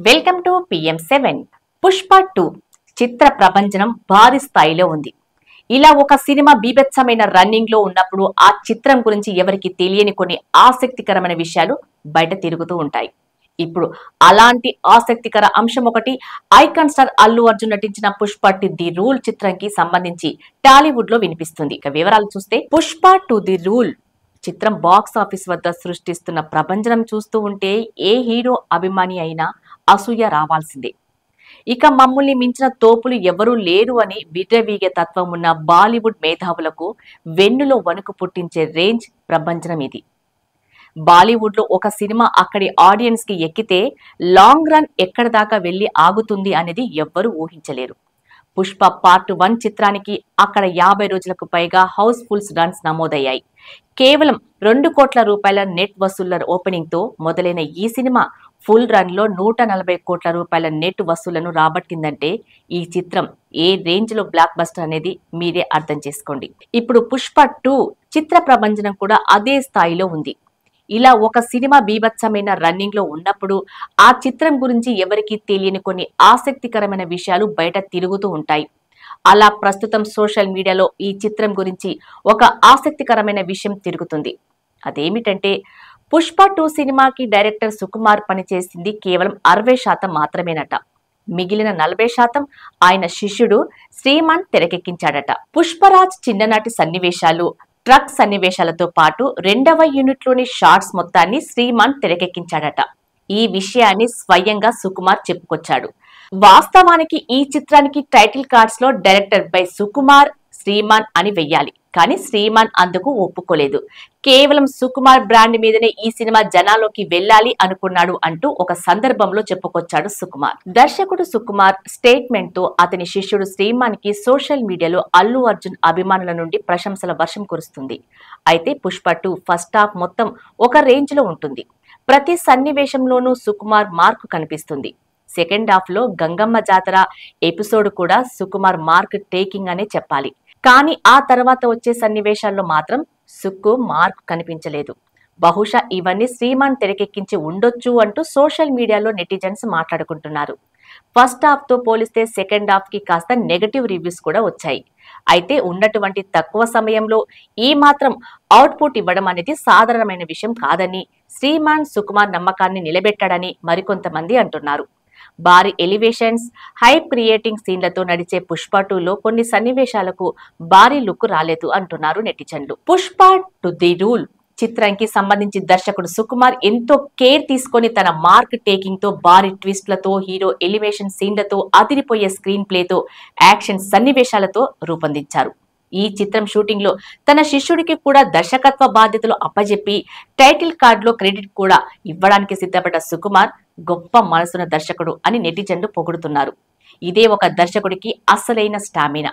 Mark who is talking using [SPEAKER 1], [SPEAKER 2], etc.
[SPEAKER 1] Welcome to PM7. Pushpa 2 చిత్ర ప్రభంజనం భారీ స్థాయిలో ఉంది. ఇలా ఒక సినిమా బీభత్సమైన రన్నింగ్ లో ఉన్నప్పుడు ఆ చిత్రం గురించి ఎవరికి తెలియని కొన్ని ఆసక్తికరమైన విషయాలు బయట తిరుగుతూ ఉంటాయి. ఇప్పుడు అలాంటి ఆసక్తికర అంశం ఒకటి ఐకాన్ స్టార్ అల్లు అర్జున్ నటించిన పుష్ప 2 ది రూల్ చిత్రానికి సంబంధించి టాలీవుడ్ లో వినిపిస్తుంది. ఇక వివరాలు చూస్తే పుష్ప 2 ది రూల్ చిత్రం బాక్స్ ఆఫీస్ వద్ద సృష్టిస్తున్న ప్రభంజనం చూస్తూ ఉంటే ఏ హీరో అభిమాని అయినా అసూయ రావాల్సిందే. ఇక మమ్మల్ని మించిన తోపులు ఎవరూ లేరు అని విర్రవీగే తత్వం ఉన్న బాలీవుడ్ మేధావులకు వెన్నులో వణుకు పుట్టించే రేంజ్ ప్రభంజనం ఇది. బాలీవుడ్ లో ఒక సినిమా అక్కడి ఆడియన్స్ కి ఎక్కితే లాంగ్ రన్ ఎక్కడి దాకా వెళ్లి ఆగుతుంది అనేది ఎవ్వరూ ఊహించలేరు. పుష్ప పార్ట్ 1 చిత్రానికి అక్కడ 50 రోజులకు పైగా హౌస్ ఫుల్స్ రన్స్ నమోదయ్యాయి. కేవలం 2 కోట్ల రూపాయల నెట్ వసూళ్ల ఓపెనింగ్ తో మొదలైన ఈ సినిమా ఫుల్ రన్ లో 140 కోట్ల రూపాయల నెట్ వసూళ్లను రాబట్టిందంటే ఈ చిత్రం ఏ రేంజ్ లో బ్లాక్ బస్టర్ అనేది మీరే అర్థం చేసుకోండి. ఇప్పుడు పుష్ప 2 చిత్ర ప్రభంజనం కూడా అదే స్థాయిలో ఉంది. ఇలా ఒక సినిమా బీభత్సమైన రన్నింగ్ లో ఉన్నప్పుడు ఆ చిత్రం గురించి ఎవరికీ తెలియని కొన్ని ఆసక్తికరమైన విషయాలు బయట తిరుగుతూ ఉంటాయి. అలా ప్రస్తుతం సోషల్ మీడియాలో ఈ చిత్రం గురించి ఒక ఆసక్తికరమైన విషయం తిరుగుతుంది. అదేమిటంటే పుష్ప 2 సినిమాకి డైరెక్టర్ సుకుమార్ పనిచేసింది కేవలం 60% మాత్రమేనట. మిగిలిన 40% ఆయన శిష్యుడు శ్రీమాన్ తెరకెక్కించాడట. పుష్పరాజ్ చిన్ననాటి సన్నివేశాలు, ట్రక్ సన్నివేశాలతో పాటు 2వ యూనిట్లోని షార్ట్స్ మొత్తాన్ని శ్రీమాన్ తెరకెక్కించాడట. ఈ విషయాన్ని స్వయంగా సుకుమార్ చెప్పుకొచ్చాడు. వాస్తవానికి ఈ చిత్రానికి టైటిల్ కార్డ్స్ లో డైరెక్టర్ బై సుకుమార్ శ్రీమాన్ అని వెయ్యాలి. కానీ శ్రీమాన్ అందుకు ఒప్పుకోలేదు. కేవలం సుకుమార్ బ్రాండ్ మీదనే ఈ సినిమా జనాల్లోకి వెళ్ళాలి అనుకున్నాడు అంటూ ఒక సందర్భంలో చెప్పుకొచ్చాడు సుకుమార్. దర్శకుడు సుకుమార్ స్టేట్మెంట్ తో అతని శిష్యుడు శ్రీమాన్ కి సోషల్ మీడియాలో అల్లు అర్జున్ అభిమానుల నుండి ప్రశంసల వర్షం కురుస్తుంది. అయితే పుష్ప 2 ఫస్ట్ హాఫ్ మొత్తం ఒక రేంజ్ లో ఉంటుంది. ప్రతి సన్నివేశంలోనూ సుకుమార్ మార్కు కనిపిస్తుంది. సెకండ్ హాఫ్ లో గంగమ్మ జాతర ఎపిసోడ్ కూడా సుకుమార్ మార్క్ టేకింగ్ అనే చెప్పాలి. కానీ ఆ తర్వాత వచ్చే సన్నివేశాల్లో మాత్రం సుక్కు మార్క్ కనిపించలేదు. బహుశా ఇవన్నీ శ్రీమాన్ తెరకెక్కించి ఉండొచ్చు అంటూ సోషల్ మీడియాలో నెటిజన్స్ మాట్లాడుకుంటున్నారు. ఫస్ట్ హాఫ్ తో పోలిస్తే సెకండ్ హాఫ్ కి కాస్త నెగటివ్ రివ్యూస్ కూడా వచ్చాయి. అయితే ఉన్నటువంటి తక్కువ సమయంలో ఈ మాత్రం అవుట్పుట్ ఇవ్వడం అనేది సాధారణమైన విషయం కాదని, శ్రీమాన్ సుకుమార్ నమ్మకాన్ని నిలబెట్టాడని మరికొంతమంది అంటున్నారు. భారీ ఎలివేషన్స్, హైప్ క్రియేటింగ్ సీన్లతో నడిచే పుష్ప 2లో కొన్ని సన్నివేశాలకు భారీ లుక్ రాలేదు అంటున్నారు నెటిజన్లు. పుష్ప 2 ది రూల్ చిత్రానికి సంబంధించి దర్శకుడు సుకుమార్ ఎంతో కేర్ తీసుకొని తన మార్క్ టేకింగ్ తో, భారీ ట్విస్ట్లతో, హీరో ఎలివేషన్ సీన్లతో, అదిరిపోయే స్క్రీన్ ప్లేతో, యాక్షన్ సన్నివేశాలతో రూపొందించారు. ఈ చిత్రం షూటింగ్ లో తన శిష్యుడికి కూడా దర్శకత్వ బాధ్యతలు అప్పజెప్పి టైటిల్ కార్డ్ లో క్రెడిట్ కూడా ఇవ్వడానికి సిద్ధపడ్డ సుకుమార్ గొప్ప మనసున్న దర్శకుడు అని నెటిజన్లు పొగుడుతున్నారు. ఇదే ఒక దర్శకుడికి అసలైన స్టామినా.